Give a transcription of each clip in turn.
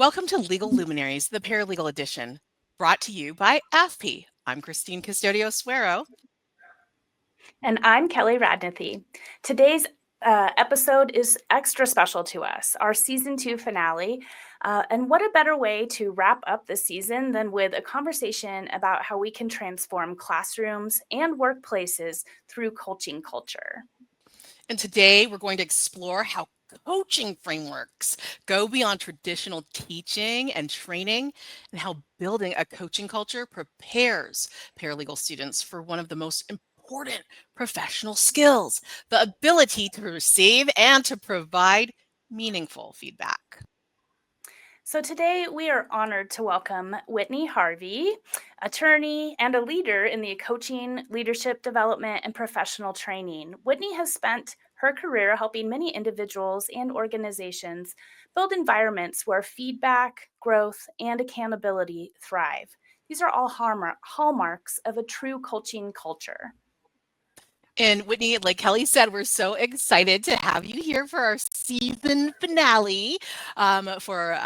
Welcome to Legal Luminaries, the Paralegal Edition, brought to you by AAfPE. I'm Christine Custodio-Suero. And I'm Kelly Radnithy. Today's episode is extra special to us, our season 2 finale. And what a better way to wrap up the season than with a conversation about how we can transform classrooms and workplaces through coaching culture. And today we're going to explore how coaching frameworks go beyond traditional teaching and training, and how building a coaching culture prepares paralegal students for one of the most important professional skills, the ability to receive and to provide meaningful feedback. So today we are honored to welcome Whitney Harvey, attorney and a leader in the coaching, leadership development, and professional training. Whitney has spent her career helping many individuals and organizations build environments where feedback, growth, and accountability thrive. These are all hallmarks of a true coaching culture. And Whitney, like Kelly said, we're so excited to have you here for our season finale for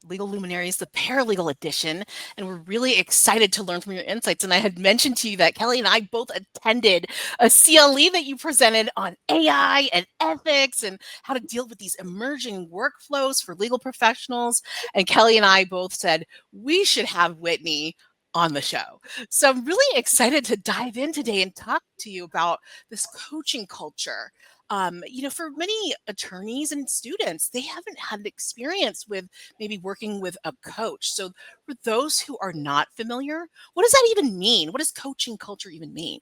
Legal Luminaries, the Paralegal Edition. And we're really excited to learn from your insights. And I had mentioned to you that Kelly and I both attended a CLE that you presented on AI and ethics and how to deal with these emerging workflows for legal professionals. And Kelly and I both said, we should have Whitney on the show. So I'm really excited to dive in today and talk to you about this coaching culture. For many attorneys and students, they haven't had experience with maybe working with a coach. So for those who are not familiar, what does that even mean? What does coaching culture even mean?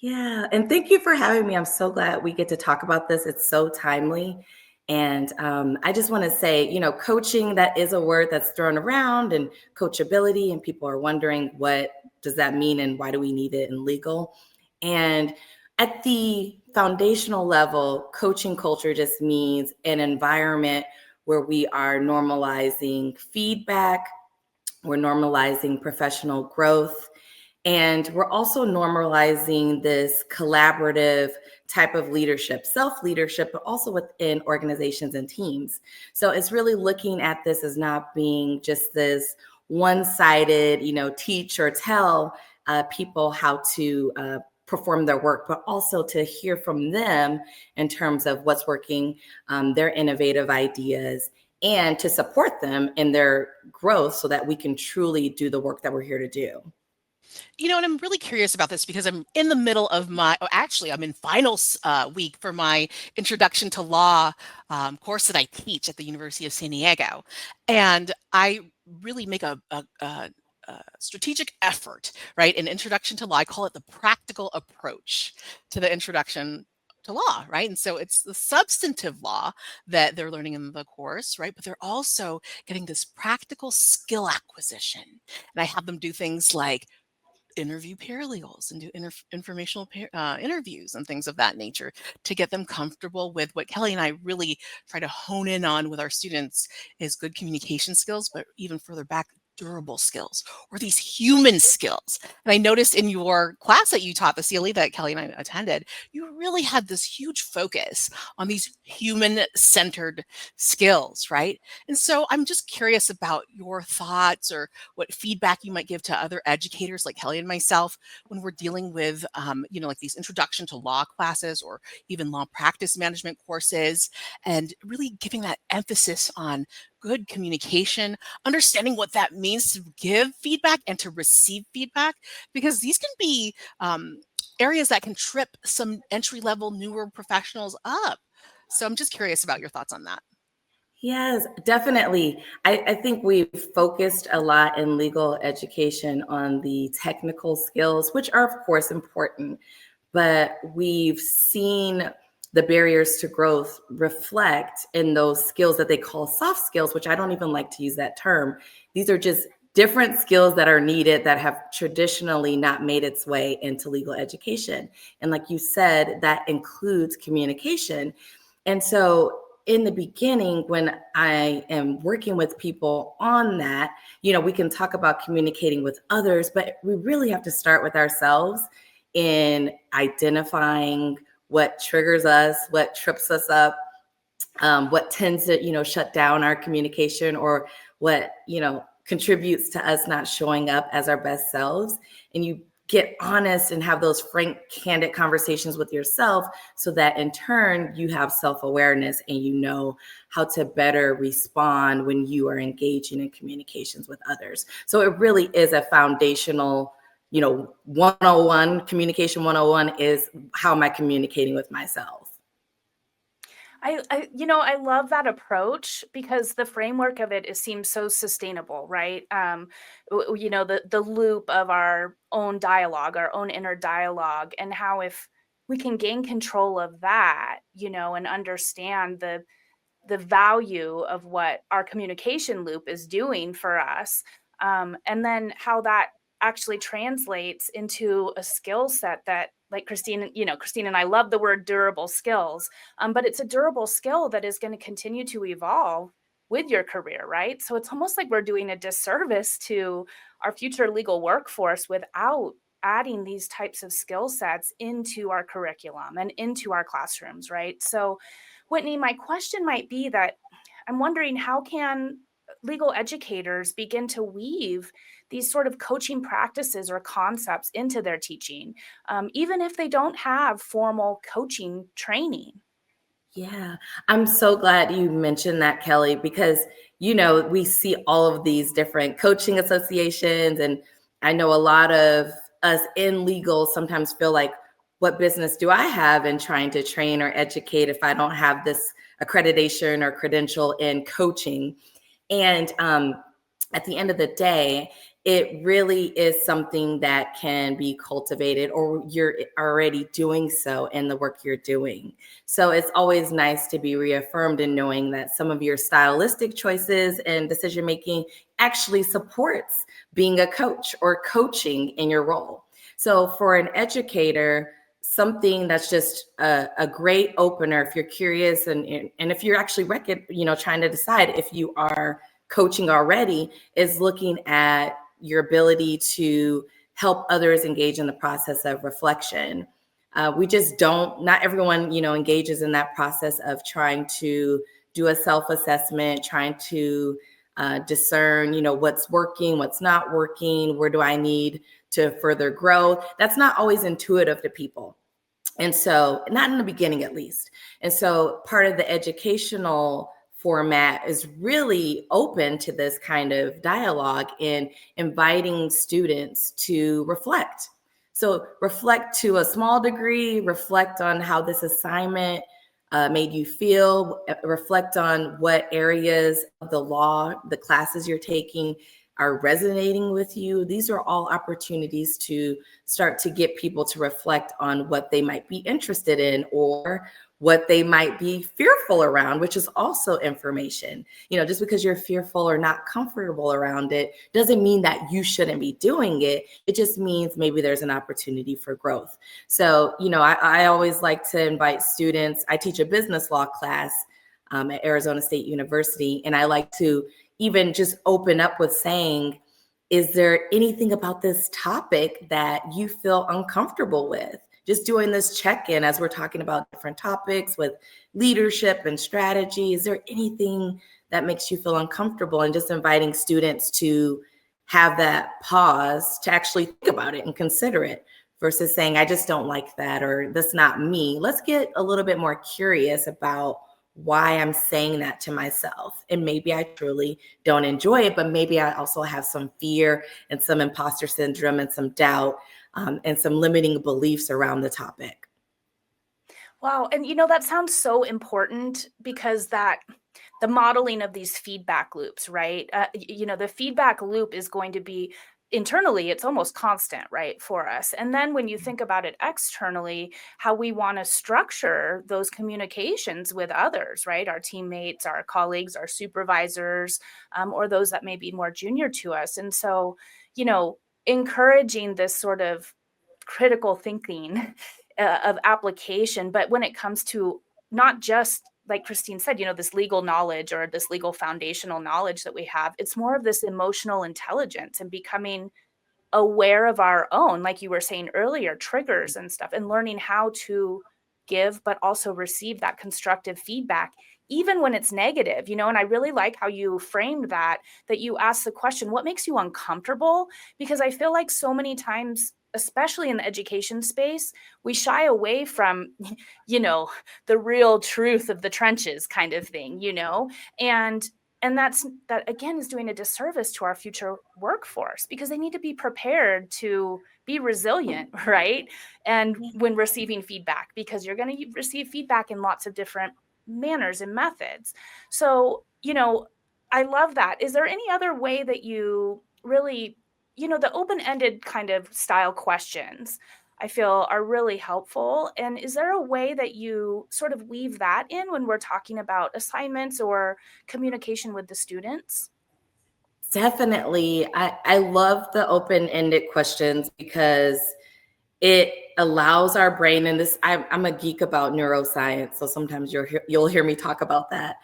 Yeah, and thank you for having me. I'm so glad we get to talk about this. It's so timely. And I just want to say, coaching, that is a word that's thrown around, and coachability, and people are wondering, what does that mean and why do we need it in legal? And at the foundational level, coaching culture just means an environment where we are normalizing feedback, we're normalizing professional growth, and we're also normalizing this collaborative type of leadership, self-leadership, but also within organizations and teams. So it's really looking at this as not being just this one-sided, teach or tell people how to perform their work, but also to hear from them in terms of what's working, their innovative ideas, and to support them in their growth so that we can truly do the work that we're here to do. And I'm really curious about this because I'm in the middle of I'm in finals week for my Introduction to Law course that I teach at the University of San Diego. And I really make a strategic effort, right? In Introduction to Law, I call it the practical approach to the introduction to law, right? And so it's the substantive law that they're learning in the course, right? But they're also getting this practical skill acquisition. And I have them do things like interview paralegals and do informational interviews and things of that nature to get them comfortable with what Kelly and I really try to hone in on with our students is good communication skills, but even further back, durable skills or these human skills. And I noticed in your class that you taught, the CLE that Kelly and I attended, you really had this huge focus on these human-centered skills, right? And so I'm just curious about your thoughts or what feedback you might give to other educators like Kelly and myself when we're dealing with, like these introduction to law classes or even law practice management courses, and really giving that emphasis on good communication, understanding what that means to give feedback and to receive feedback, because these can be areas that can trip some entry-level newer professionals up. So I'm just curious about your thoughts on that. Yes, definitely. I think we've focused a lot in legal education on the technical skills, which are, of course, important, but we've seen the barriers to growth reflect in those skills that they call soft skills, which I don't even like to use that term. These are just different skills that are needed that have traditionally not made its way into legal education. And like you said, that includes communication. And so in the beginning, when I am working with people on that, we can talk about communicating with others, but we really have to start with ourselves in identifying what triggers us, what trips us up, what tends to, shut down our communication, or what, contributes to us not showing up as our best selves. And you get honest and have those frank, candid conversations with yourself, so that in turn you have self-awareness and you know how to better respond when you are engaging in communications with others. So it really is a foundational, 101, communication 101 is, how am I communicating with myself? I love that approach, because the framework of it seems so sustainable, right? The loop of our own dialogue, our own inner dialogue, and how if we can gain control of that, and understand the value of what our communication loop is doing for us, and then how that actually translates into a skill set that, like Christine and I love the word durable skills, but it's a durable skill that is going to continue to evolve with your career, right? So it's almost like we're doing a disservice to our future legal workforce without adding these types of skill sets into our curriculum and into our classrooms, right? So Whitney, my question might be that I'm wondering, how can legal educators begin to weave these sort of coaching practices or concepts into their teaching, even if they don't have formal coaching training? Yeah, I'm so glad you mentioned that, Kelly, because, we see all of these different coaching associations. And I know a lot of us in legal sometimes feel like, what business do I have in trying to train or educate if I don't have this accreditation or credential in coaching? And at the end of the day, it really is something that can be cultivated, or you're already doing so in the work you're doing. So it's always nice to be reaffirmed in knowing that some of your stylistic choices and decision making actually supports being a coach or coaching in your role. So for an educator, something that's just a great opener, if you're curious, and if you're actually trying to decide if you are coaching already, is looking at your ability to help others engage in the process of reflection. We just don't, not everyone, engages in that process of trying to do a self-assessment, trying to discern, what's working, what's not working, where do I need to further grow. That's not always intuitive to people. And so, not in the beginning at least. And so part of the educational format is really open to this kind of dialogue and inviting students to reflect. So reflect to a small degree, reflect on how this assignment made you feel, reflect on what areas of the law, the classes you're taking, are resonating with you. These are all opportunities to start to get people to reflect on what they might be interested in, or what they might be fearful around, which is also information. Just because you're fearful or not comfortable around it doesn't mean that you shouldn't be doing it. It just means maybe there's an opportunity for growth. So, I always like to invite students. I teach a business law class at Arizona State University, and I like to even just open up with saying, is there anything about this topic that you feel uncomfortable with? Just doing this check-in as we're talking about different topics with leadership and strategy. Is there anything that makes you feel uncomfortable? And just inviting students to have that pause to actually think about it and consider it, versus saying, I just don't like that, or that's not me. Let's get a little bit more curious about why I'm saying that to myself. And maybe I truly don't enjoy it, but maybe I also have some fear and some imposter syndrome and some doubt, and some limiting beliefs around the topic. Wow. And that sounds so important, because the modeling of these feedback loops, right? The feedback loop is going to be internally, it's almost constant, right, for us. And then when you think about it externally, how we want to structure those communications with others, right? Our teammates, our colleagues, our supervisors, or those that may be more junior to us. And so, encouraging this sort of critical thinking of application. But when it comes to not just, like Christine said, this legal knowledge or this legal foundational knowledge that we have, it's more of this emotional intelligence and becoming aware of our own, like you were saying earlier, triggers and stuff, and learning how to give but also receive that constructive feedback, even when it's negative, and I really like how you framed that you asked the question, what makes you uncomfortable? Because I feel like so many times, especially in the education space, we shy away from, the real truth of the trenches kind of thing, and that again is doing a disservice to our future workforce, because they need to be prepared to be resilient, right? And when receiving feedback, because you're going to receive feedback in lots of different manners and methods. So, I love that. Is there any other way that you really, the open-ended kind of style questions I feel are really helpful? And is there a way that you sort of weave that in when we're talking about assignments or communication with the students? Definitely. I love the open-ended questions because it allows our brain, and this, I'm a geek about neuroscience, so sometimes you'll hear me talk about that.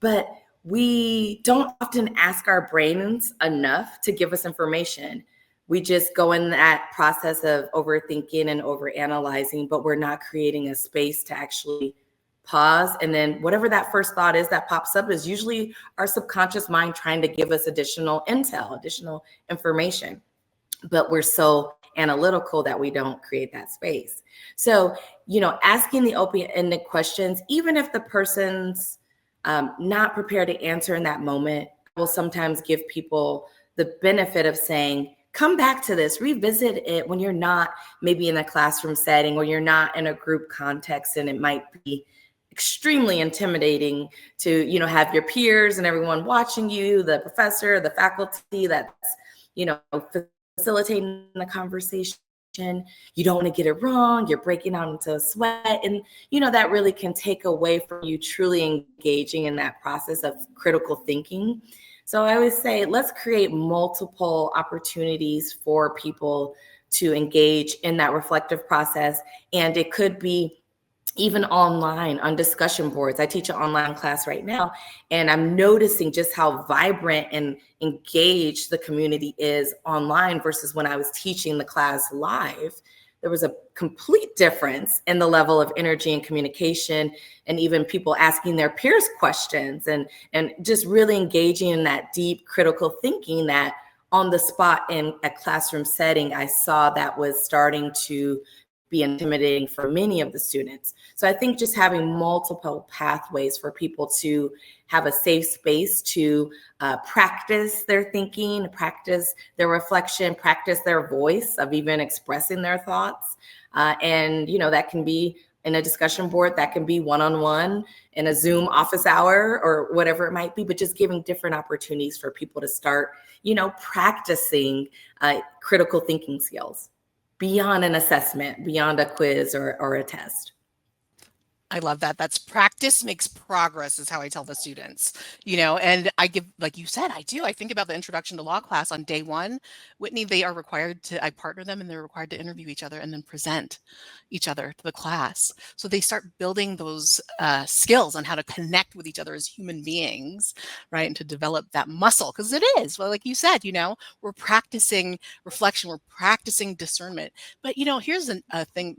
But we don't often ask our brains enough to give us information. We just go in that process of overthinking and overanalyzing, but we're not creating a space to actually pause. And then whatever that first thought is that pops up is usually our subconscious mind trying to give us additional intel, additional information. But we're so analytical that we don't create that space. So, asking the open-ended questions, even if the person's not prepared to answer in that moment, will sometimes give people the benefit of saying, come back to this, revisit it when you're not maybe in a classroom setting or you're not in a group context, and it might be extremely intimidating to, have your peers and everyone watching you, the professor, the faculty that's, facilitating the conversation. You don't want to get it wrong. You're breaking out into a sweat. And, that really can take away from you truly engaging in that process of critical thinking. So I always say, let's create multiple opportunities for people to engage in that reflective process. And it could be even online on discussion boards. I teach an online class right now, and I'm noticing just how vibrant and engaged the community is online versus when I was teaching the class live. There was a complete difference in the level of energy and communication, and even people asking their peers questions and just really engaging in that deep critical thinking that on the spot in a classroom setting, I saw that was starting to be intimidating for many of the students. So I think just having multiple pathways for people to have a safe space to practice their thinking, practice their reflection, practice their voice of even expressing their thoughts. And, that can be in a discussion board, that can be one-on-one in a Zoom office hour or whatever it might be, but just giving different opportunities for people to start, practicing critical thinking skills beyond an assessment, beyond a quiz or a test. I love that. That's practice makes progress is how I tell the students, and I give, like you said, I do. I think about the introduction to law class on day one. Whitney, I partner them and they're required to interview each other and then present each other to the class. So they start building those skills on how to connect with each other as human beings, right? And to develop that muscle, because it is, well, like you said, we're practicing reflection, we're practicing discernment. But, here's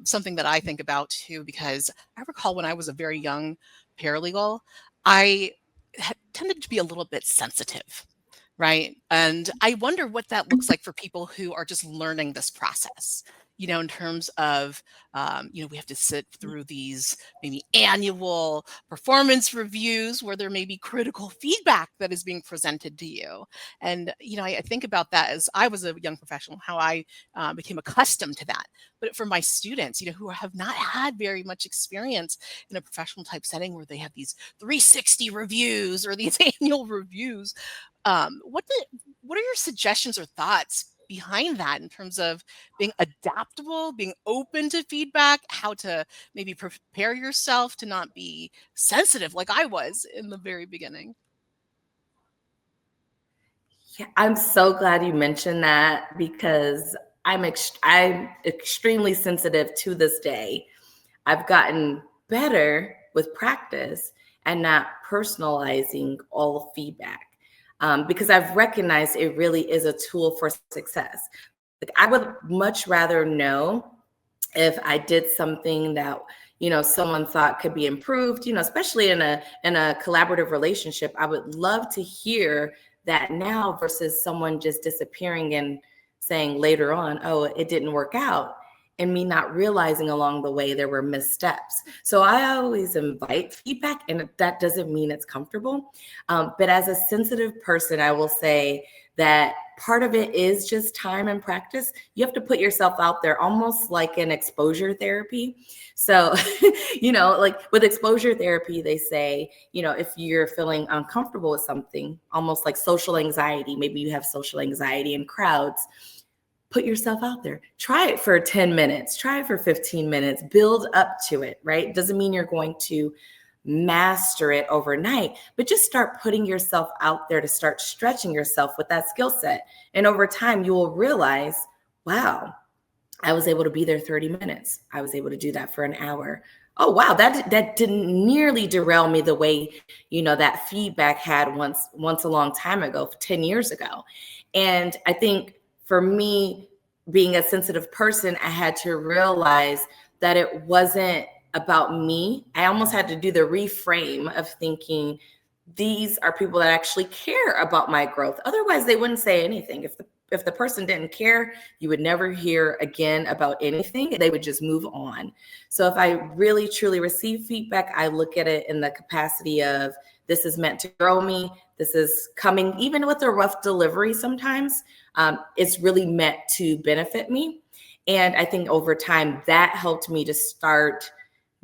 something that I think about too, because I recall when I was a very young paralegal, I had tended to be a little bit sensitive, right? And I wonder what that looks like for people who are just learning this process, in terms of, we have to sit through these maybe annual performance reviews where there may be critical feedback that is being presented to you. And, I think about that as I was a young professional, how I became accustomed to that. But for my students, who have not had very much experience in a professional type setting where they have these 360 reviews or these annual reviews, what are your suggestions or thoughts behind that in terms of being adaptable, being open to feedback, how to maybe prepare yourself to not be sensitive like I was in the very beginning? Yeah, I'm so glad you mentioned that because I'm extremely sensitive to this day. I've gotten better with practice and not personalizing all feedback, because I've recognized it really is a tool for success. Like, I would much rather know if I did something that, someone thought could be improved, especially in a collaborative relationship. I would love to hear that now versus someone just disappearing and saying later on, oh, it didn't work out, and me not realizing along the way there were missteps. So I always invite feedback, and that doesn't mean it's comfortable. But as a sensitive person, I will say that part of it is just time and practice. You have to put yourself out there almost like an exposure therapy. So, like with exposure therapy, they say, if you're feeling uncomfortable with something, almost like social anxiety, maybe you have social anxiety in crowds, put yourself out there. Try it for 10 minutes, try it for 15 minutes, build up to it, right? Doesn't mean you're going to master it overnight, but just start putting yourself out there to start stretching yourself with that skill set. And over time, you will realize, wow, I was able to be there 30 minutes. I was able to do that for an hour. Oh, wow, that didn't nearly derail me the way, that feedback had once a long time ago, 10 years ago. And I think for me, being a sensitive person, I had to realize that it wasn't about me. I almost had to do the reframe of thinking, these are people that actually care about my growth. Otherwise, they wouldn't say anything. If the person didn't care, you would never hear again about anything. They would just move on. So if I really truly receive feedback, I look at it in the capacity of, this is meant to grow me. This is coming, even with a rough delivery sometimes, it's really meant to benefit me. And I think over time, that helped me to start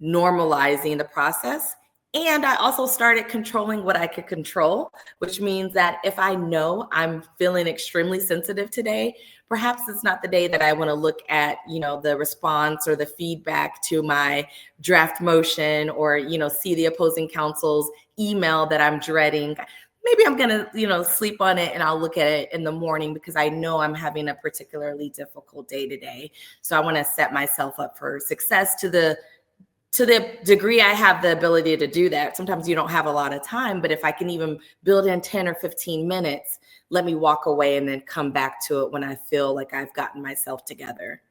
normalizing the process. And I also started controlling what I could control, which means that if I know I'm feeling extremely sensitive today, perhaps it's not the day that I want to look at, the response or the feedback to my draft motion, or, see the opposing counsel's email that I'm dreading. Maybe I'm going to, sleep on it, and I'll look at it in the morning because I know I'm having a particularly difficult day today. So I want to set myself up for success to the degree I have the ability to do that. Sometimes you don't have a lot of time, but if I can even build in 10 or 15 minutes, let me walk away and then come back to it when I feel like I've gotten myself together.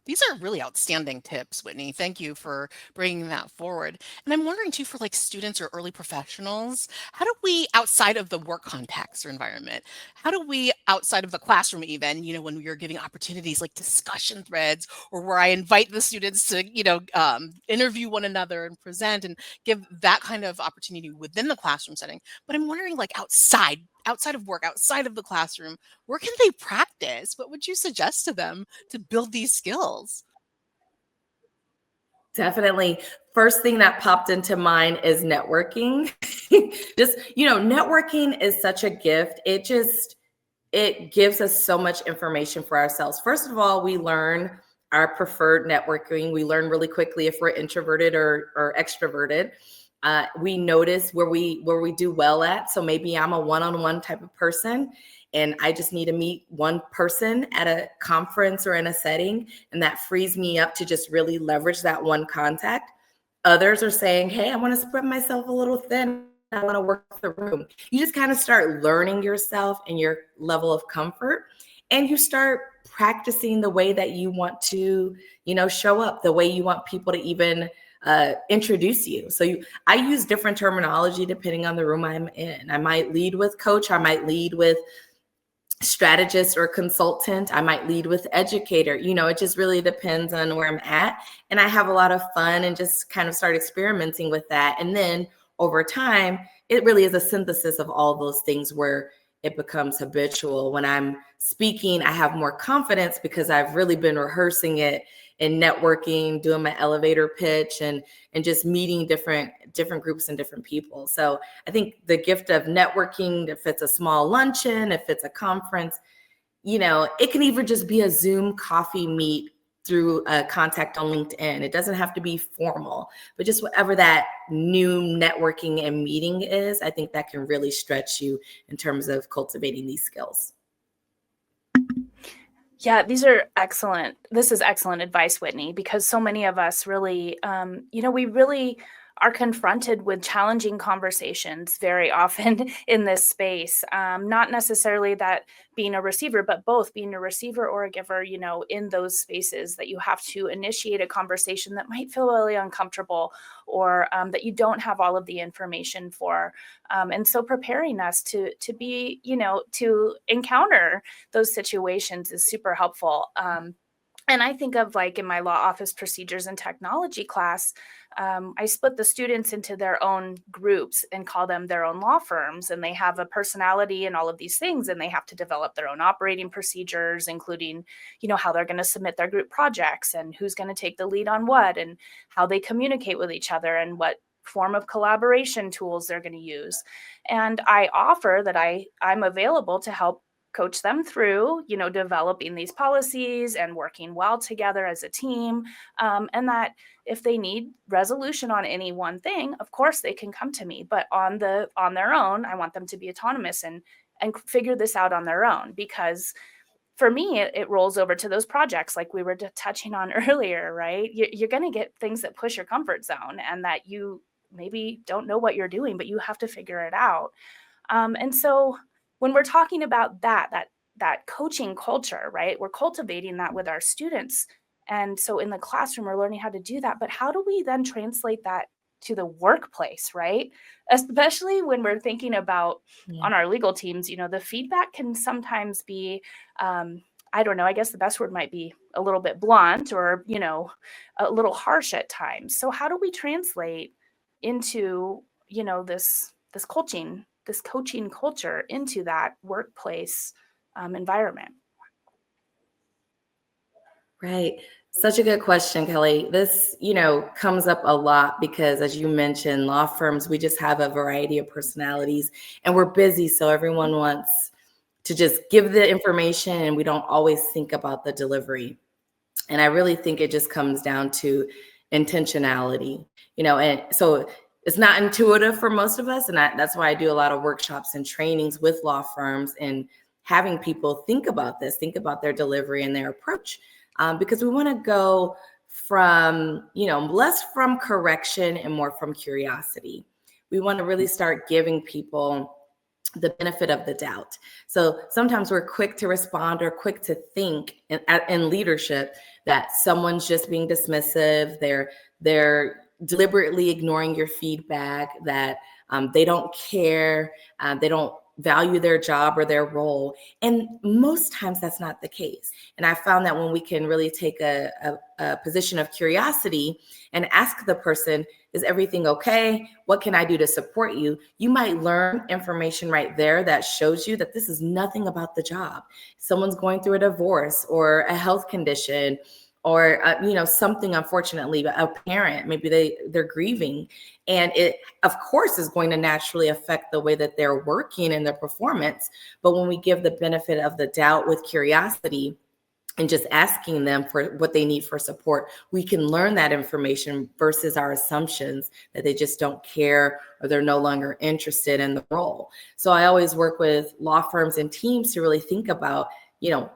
These are really outstanding tips, Whitney. Thank you for bringing that forward. And I'm wondering too, for like students or early professionals, how do we, outside of the work context or environment, how do we, outside of the classroom even, when we are giving opportunities like discussion threads, or where I invite the students to, interview one another and present and give that kind of opportunity within the classroom setting. But I'm wondering, like outside of work, outside of the classroom, where can they practice? What would you suggest to them to build these skills? Definitely. First thing that popped into mind is networking. Just, networking is such a gift. It gives us so much information for ourselves. First of all, we learn our preferred networking. We learn really quickly if we're introverted or extroverted. We notice where we do well at. So maybe I'm a one-on-one type of person, and I just need to meet one person at a conference or in a setting, and that frees me up to just really leverage that one contact. Others are saying, hey, I want to spread myself a little thin. I want to work the room. You just kind of start learning yourself and your level of comfort, and you start practicing the way that you want to, show up, the way you want people to even introduce you. So I use different terminology depending on the room I'm in. I might lead with coach. I might lead with strategist or consultant. I might lead with educator. It just really depends on where I'm at. And I have a lot of fun and just kind of start experimenting with that. And then over time, it really is a synthesis of all those things where it becomes habitual. When I'm speaking, I have more confidence because I've really been rehearsing it and networking, doing my elevator pitch, and just meeting different groups and different people. So I think the gift of networking, if it's a small luncheon, if it's a conference, it can even just be a Zoom coffee meet through a contact on LinkedIn. It doesn't have to be formal, but just whatever that new networking and meeting is, I think that can really stretch you in terms of cultivating these skills. Yeah, these are excellent. This is excellent advice, Whitney, because so many of us really, we really are confronted with challenging conversations very often in this space. Not necessarily that being a receiver, but both being a receiver or a giver, in those spaces that you have to initiate a conversation that might feel really uncomfortable, or that you don't have all of the information for. And so preparing us to be, to encounter those situations is super helpful. And I think of, like, in my law office procedures and technology class, I split the students into their own groups and call them their own law firms. And they have a personality and all of these things, and they have to develop their own operating procedures, including, how they're going to submit their group projects and who's going to take the lead on what, and how they communicate with each other, and what form of collaboration tools they're going to use. And I offer that I'm available to help coach them through, developing these policies and working well together as a team. And that if they need resolution on any one thing, of course they can come to me. But on their own, I want them to be autonomous and figure this out on their own. Because for me, it rolls over to those projects like we were touching on earlier, right? You're going to get things that push your comfort zone and that you maybe don't know what you're doing, but you have to figure it out. And so when we're talking about that coaching culture, right, we're cultivating that with our students. And so in the classroom, we're learning how to do that. But how do we then translate that to the workplace, right? Especially when we're thinking about Yeah. on our legal teams, the feedback can sometimes be, I don't know, I guess the best word might be a little bit blunt, or, a little harsh at times. So how do we translate into, this coaching culture into that workplace environment? Right. Such a good question, Kelly. This, comes up a lot because, as you mentioned, law firms, we just have a variety of personalities and we're busy. So everyone wants to just give the information and we don't always think about the delivery. And I really think it just comes down to intentionality, and so it's not intuitive for most of us. And that's why I do a lot of workshops and trainings with law firms and having people think about this, think about their delivery and their approach, because we want to go from, less from correction and more from curiosity. We want to really start giving people the benefit of the doubt. So sometimes we're quick to respond or quick to think in leadership that someone's just being dismissive. They're deliberately ignoring your feedback, that they don't care, they don't value their job or their role. And most times that's not the case. And I found that when we can really take a position of curiosity and ask the person, is everything okay? What can I do to support you? You might learn information right there that shows you that this is nothing about the job. Someone's going through a divorce or a health condition, or something, unfortunately, a parent, maybe they're grieving, and it of course is going to naturally affect the way that they're working and their performance. But when we give the benefit of the doubt with curiosity and just asking them for what they need for support, we can learn that information versus our assumptions that they just don't care or they're no longer interested in the role. So I always work with law firms and teams to really think about,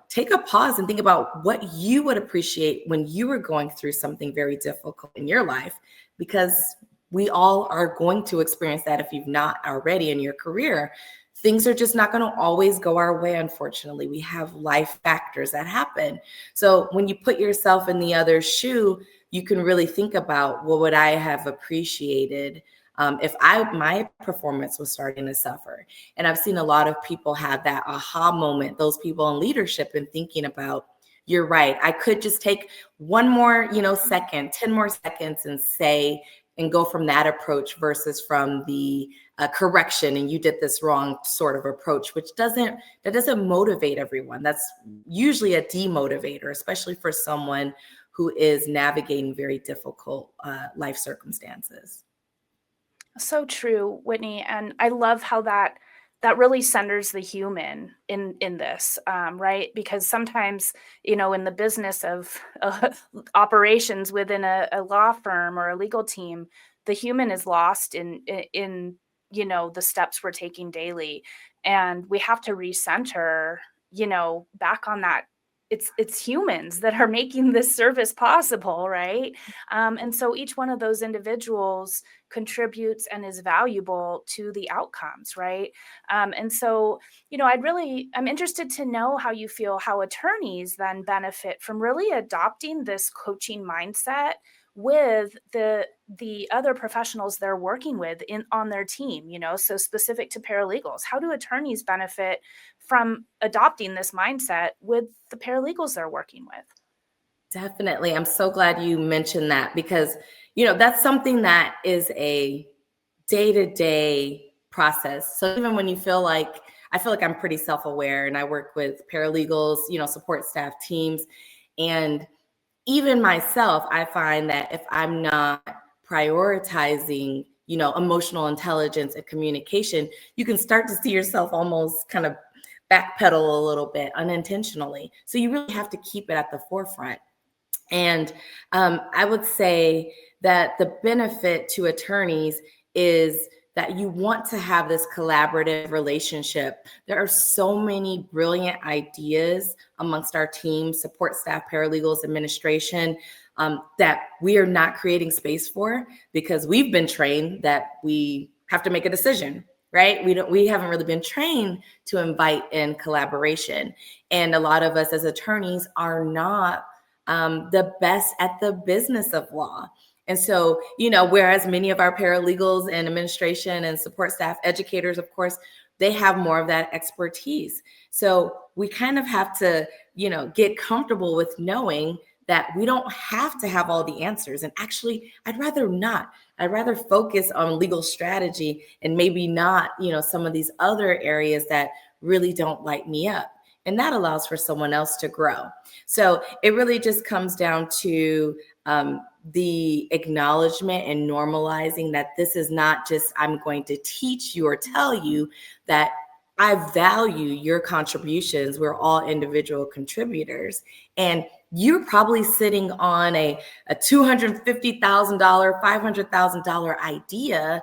take a pause and think about what you would appreciate when you were going through something very difficult in your life, because we all are going to experience that if you've not already in your career. Things are just not going to always go our way, unfortunately. We have life factors that happen. So when you put yourself in the other shoe, you can really think about, what would I have appreciated if my performance was starting to suffer? And I've seen a lot of people have that aha moment, those people in leadership, and thinking about, you're right, I could just take one more, second, 10 more seconds and say, and go from that approach versus from the correction and you did this wrong sort of approach, which doesn't motivate everyone. That's usually a demotivator, especially for someone who is navigating very difficult life circumstances. So true, Whitney. And I love how that really centers the human in this, right? Because sometimes, in the business of operations within a law firm or a legal team, the human is lost in the steps we're taking daily, and we have to recenter, back on that it's humans that are making this service possible, right? And so each one of those individuals contributes and is valuable to the outcomes, right? And so, I'm interested to know how you feel how attorneys then benefit from really adopting this coaching mindset with the other professionals they're working with on their team, so specific to paralegals. How do attorneys benefit from adopting this mindset with the paralegals they're working with? Definitely. I'm so glad you mentioned that because, that's something that is a day-to-day process. So even when I feel like I'm pretty self-aware and I work with paralegals, support staff teams. And even myself, I find that if I'm not prioritizing, emotional intelligence and communication, you can start to see yourself almost kind of backpedal a little bit unintentionally. So you really have to keep it at the forefront. And I would say that the benefit to attorneys is that you want to have this collaborative relationship. There are so many brilliant ideas amongst our team, support staff, paralegals, administration, that we are not creating space for because we've been trained that we have to make a decision, right? We haven't really been trained to invite in collaboration. And a lot of us as attorneys are not the best at the business of law. And so, whereas many of our paralegals and administration and support staff, educators, of course, they have more of that expertise. So we kind of have to, get comfortable with knowing that we don't have to have all the answers. And actually, I'd rather not. I'd rather focus on legal strategy and maybe not, some of these other areas that really don't light me up. And that allows for someone else to grow. So it really just comes down to the acknowledgement and normalizing that this is not just, I'm going to teach you or tell you, that I value your contributions. We're all individual contributors. And you're probably sitting on a $250,000, $500,000 idea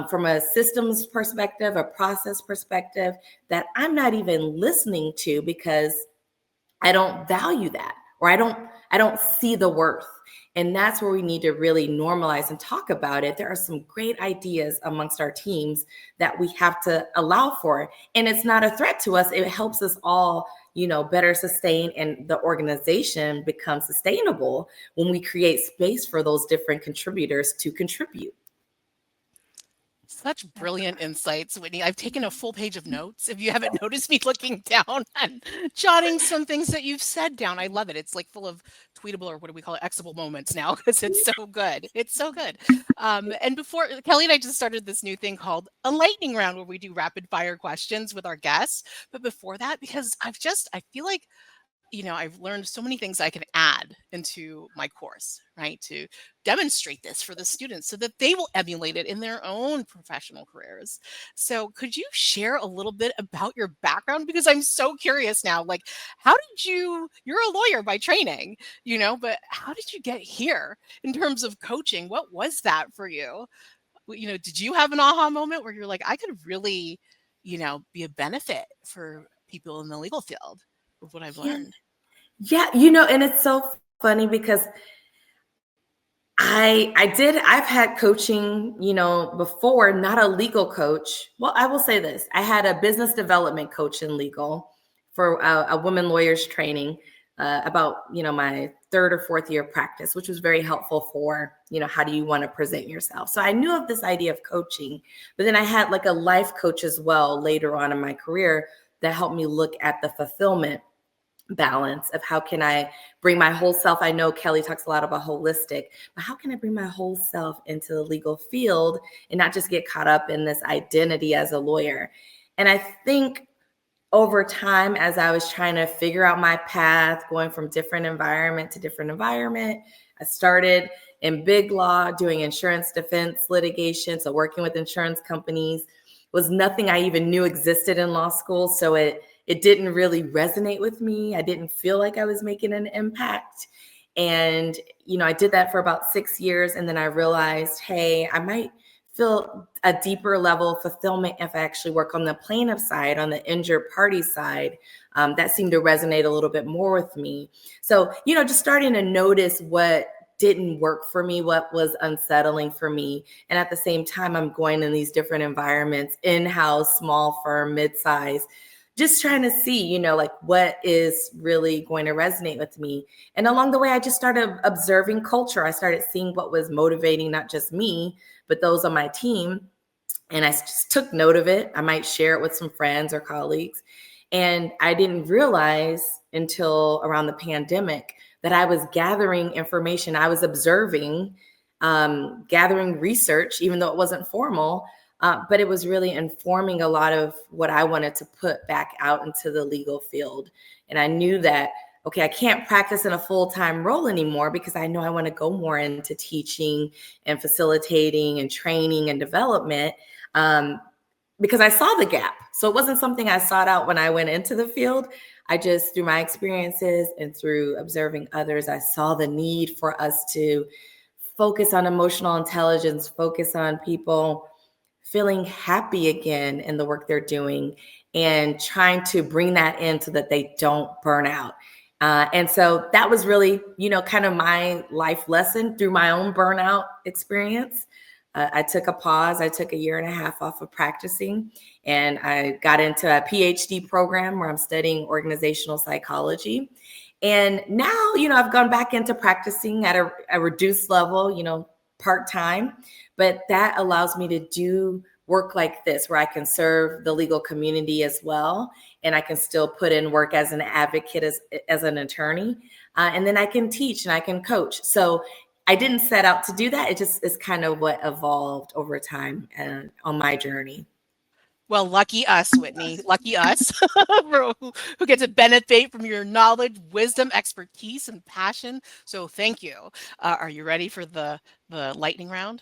from a systems perspective, a process perspective that I'm not even listening to because I don't value that, or I don't see the worth. And that's where we need to really normalize and talk about it. There are some great ideas amongst our teams that we have to allow for. And it's not a threat to us. It helps us all, better sustain, and the organization becomes sustainable when we create space for those different contributors to contribute. Such brilliant insights, Whitney. I've taken a full page of notes. If you haven't noticed me looking down and jotting some things that you've said down, I love it. It's like full of tweetable, or what do we call it, Xable moments now, because it's so good. It's so good. And before, Kelly and I just started this new thing called a lightning round where we do rapid fire questions with our guests. But before that, because I feel like I've learned so many things I can add into my course, right? To demonstrate this for the students so that they will emulate it in their own professional careers. So could you share a little bit about your background? Because I'm so curious now, like, you're a lawyer by training, but how did you get here in terms of coaching? What was that for you? Did you have an aha moment where you're like, I could really, be a benefit for people in the legal field with what I've Yeah. learned? Yeah, and it's so funny because I've had coaching, before, not a legal coach. Well, I will say this. I had a business development coach in legal for a women lawyers training about, my third or fourth year of practice, which was very helpful for, how do you want to present yourself? So I knew of this idea of coaching, but then I had like a life coach as well later on in my career that helped me look at the fulfillment balance of how can I bring my whole self. I know Kelly talks a lot about holistic, but how can I bring my whole self into the legal field and not just get caught up in this identity as a lawyer? And I think over time, as I was trying to figure out my path, going from different environment to different environment, I started in big law doing insurance defense litigation. So working with insurance companies was nothing I even knew existed in law school. So it didn't really resonate with me. I didn't feel like I was making an impact. And, I did that for about 6 years. And then I realized, hey, I might feel a deeper level of fulfillment if I actually work on the plaintiff side, on the injured party side. That seemed to resonate a little bit more with me. So, just starting to notice what didn't work for me, what was unsettling for me. And at the same time, I'm going in these different environments, in-house, small firm, mid-size, just trying to see, like what is really going to resonate with me. And along the way, I just started observing culture. I started seeing what was motivating, not just me, but those on my team. And I just took note of it. I might share it with some friends or colleagues. And I didn't realize until around the pandemic that I was gathering information. I was observing, gathering research, even though it wasn't formal, but it was really informing a lot of what I wanted to put back out into the legal field. And I knew that, okay, I can't practice in a full-time role anymore because I know I want to go more into teaching and facilitating and training and development, because I saw the gap. So it wasn't something I sought out when I went into the field. I just, through my experiences and through observing others, I saw the need for us to focus on emotional intelligence, focus on people feeling happy again in the work they're doing, and trying to bring that in so that they don't burn out. And so that was really, kind of my life lesson through my own burnout experience. I took a pause. I took a year and a half off of practicing, and I got into a PhD program where I'm studying organizational psychology. And now, I've gone back into practicing at a reduced level, part-time, but that allows me to do work like this where I can serve the legal community as well. And I can still put in work as an advocate, as an attorney. And then I can teach and I can coach. So I didn't set out to do that. It just is kind of what evolved over time and on my journey. Well, lucky us, Whitney. Lucky us who get to benefit from your knowledge, wisdom, expertise, and passion. So thank you. Are you ready for the lightning round?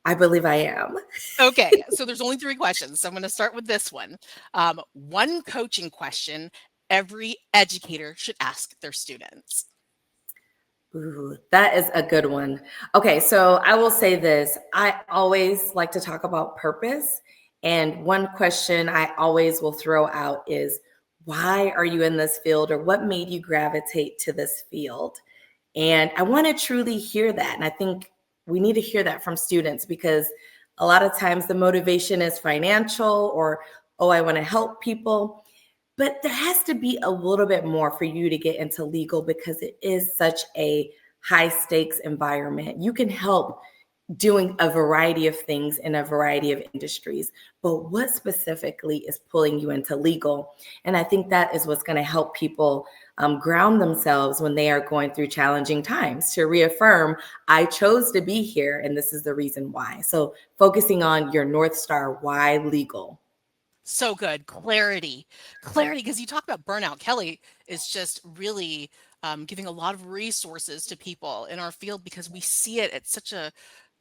I believe I am. Okay, so there's only 3 questions. So I'm going to start with this one. One coaching question every educator should ask their students. Ooh, that is a good one. Okay, so I will say this. I always like to talk about purpose. And one question I always will throw out is, why are you in this field, or what made you gravitate to this field? And I want to truly hear that. And I think we need to hear that from students, because a lot of times the motivation is financial, or, oh, I want to help people. But there has to be a little bit more for you to get into legal, because it is such a high stakes environment. You can help doing a variety of things in a variety of industries, but what specifically is pulling you into legal? And I think that is what's going to help people ground themselves when they are going through challenging times, to reaffirm, I chose to be here and this is the reason why. So focusing on your North Star, why legal? So good. Clarity, because you talk about burnout. Kelly is just really giving a lot of resources to people in our field because we see it at such a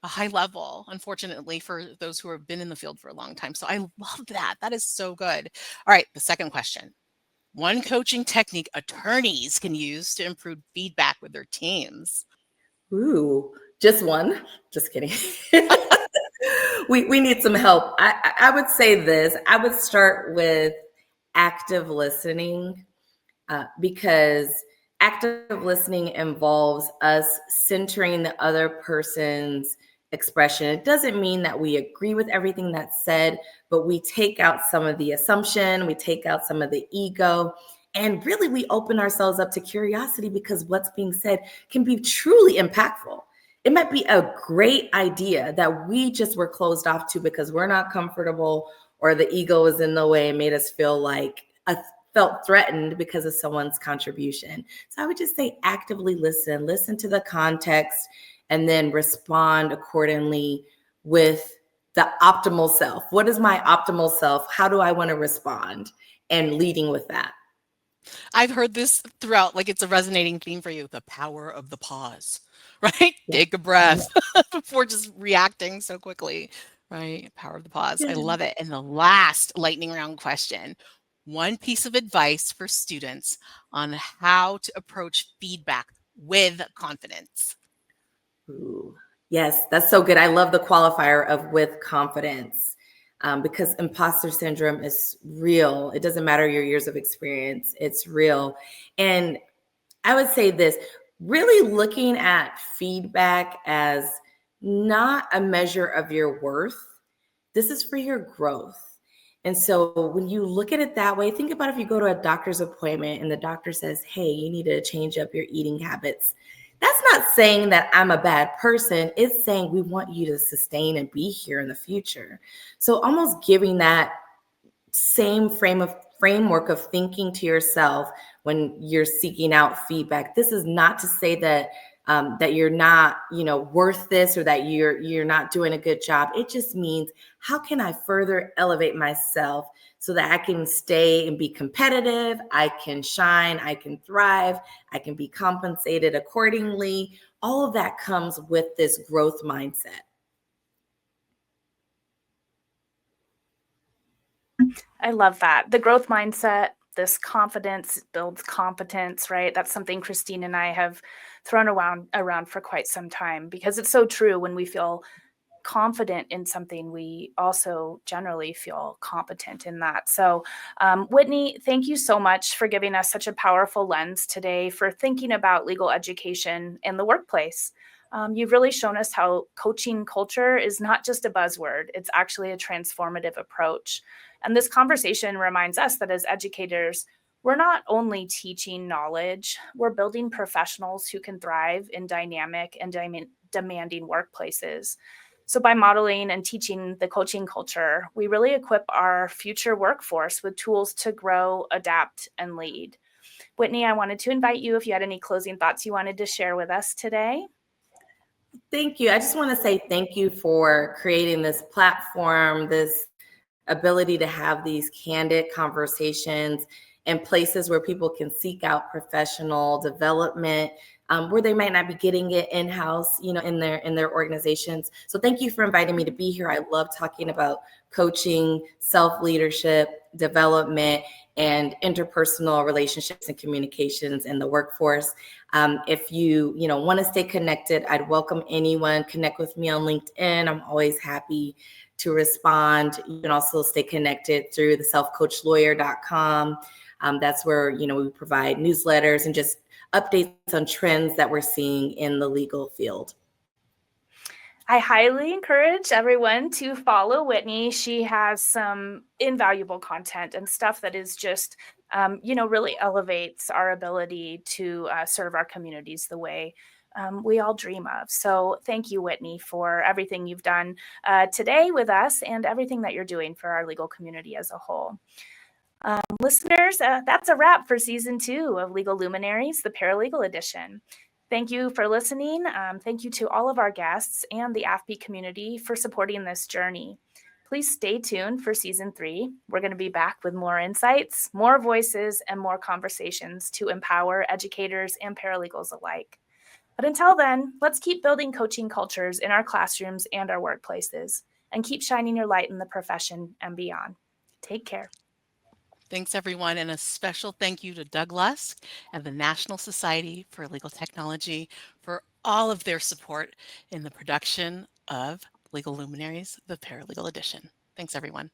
high level, unfortunately, for those who have been in the field for a long time. So I love that. That is so good. All right, the second question. One coaching technique attorneys can use to improve feedback with their teams. Ooh, just one. Just kidding. We need some help. I would say this. I would start with active listening, because active listening involves us centering the other person's expression. It doesn't mean that we agree with everything that's said, but we take out some of the assumption, we take out some of the ego, and really we open ourselves up to curiosity, because what's being said can be truly impactful. It might be a great idea that we just were closed off to because we're not comfortable, or the ego is in the way and made us feel like felt threatened because of someone's contribution. So I would just say actively listen to the context, and then respond accordingly with the optimal self. What is my optimal self? How do I want to respond? And leading with that. I've heard this throughout, like it's a resonating theme for you, the power of the pause, right? Yeah. Take a breath before just reacting so quickly, right? Power of the pause. I Yeah. love it. And the last lightning round question, one piece of advice for students on how to approach feedback with confidence. Ooh. Yes, that's so good. I love the qualifier of with confidence, because imposter syndrome is real. It doesn't matter your years of experience, it's real. And I would say this, really looking at feedback as not a measure of your worth. This is for your growth. And so when you look at it that way, think about if you go to a doctor's appointment and the doctor says, hey, you need to change up your eating habits. That's not saying that I'm a bad person. It's saying we want you to sustain and be here in the future. So almost giving that same framework of thinking to yourself when you're seeking out feedback. This is not to say that that you're not, worth this, or that you're not doing a good job. It just means, how can I further elevate myself so that I can stay and be competitive, I can shine, I can thrive, I can be compensated accordingly. All of that comes with this growth mindset. I love that. The growth mindset, this confidence builds competence, right? That's something Christine and I have thrown around for quite some time, because it's so true. When we feel confident in something, we also generally feel competent in that. So, Whitney, thank you so much for giving us such a powerful lens today for thinking about legal education in the workplace. You've really shown us how coaching culture is not just a buzzword, it's actually a transformative approach. And this conversation reminds us that as educators, we're not only teaching knowledge, we're building professionals who can thrive in dynamic and demanding workplaces. So, by modeling and teaching the coaching culture, we really equip our future workforce with tools to grow, adapt, and lead. Whitney, I wanted to invite you if you had any closing thoughts you wanted to share with us today. Thank you. I just want to say thank you for creating this platform, this ability to have these candid conversations and places where people can seek out professional development, where they might not be getting it in-house, in their organizations. So thank you for inviting me to be here. I love talking about coaching, self-leadership, development, and interpersonal relationships and communications in the workforce. If you want to stay connected, I'd welcome anyone. Connect with me on LinkedIn. I'm always happy to respond. You can also stay connected through the selfcoachlawyer.com. That's where, we provide newsletters and just updates on trends that we're seeing in the legal field. I highly encourage everyone to follow Whitney. She has some invaluable content and stuff that is just, really elevates our ability to serve our communities the way we all dream of. So thank you, Whitney, for everything you've done today with us and everything that you're doing for our legal community as a whole. Listeners, that's a wrap for season 2 of Legal Luminaries, the Paralegal Edition. Thank you for listening. Thank you to all of our guests and the AAfPE community for supporting this journey. Please stay tuned for season 3. We're going to be back with more insights, more voices, and more conversations to empower educators and paralegals alike. But until then, let's keep building coaching cultures in our classrooms and our workplaces, and keep shining your light in the profession and beyond. Take care. Thanks, everyone, and a special thank you to Doug Lusk and the National Society for Legal Technology for all of their support in the production of Legal Luminaries, the Paralegal Edition. Thanks, everyone.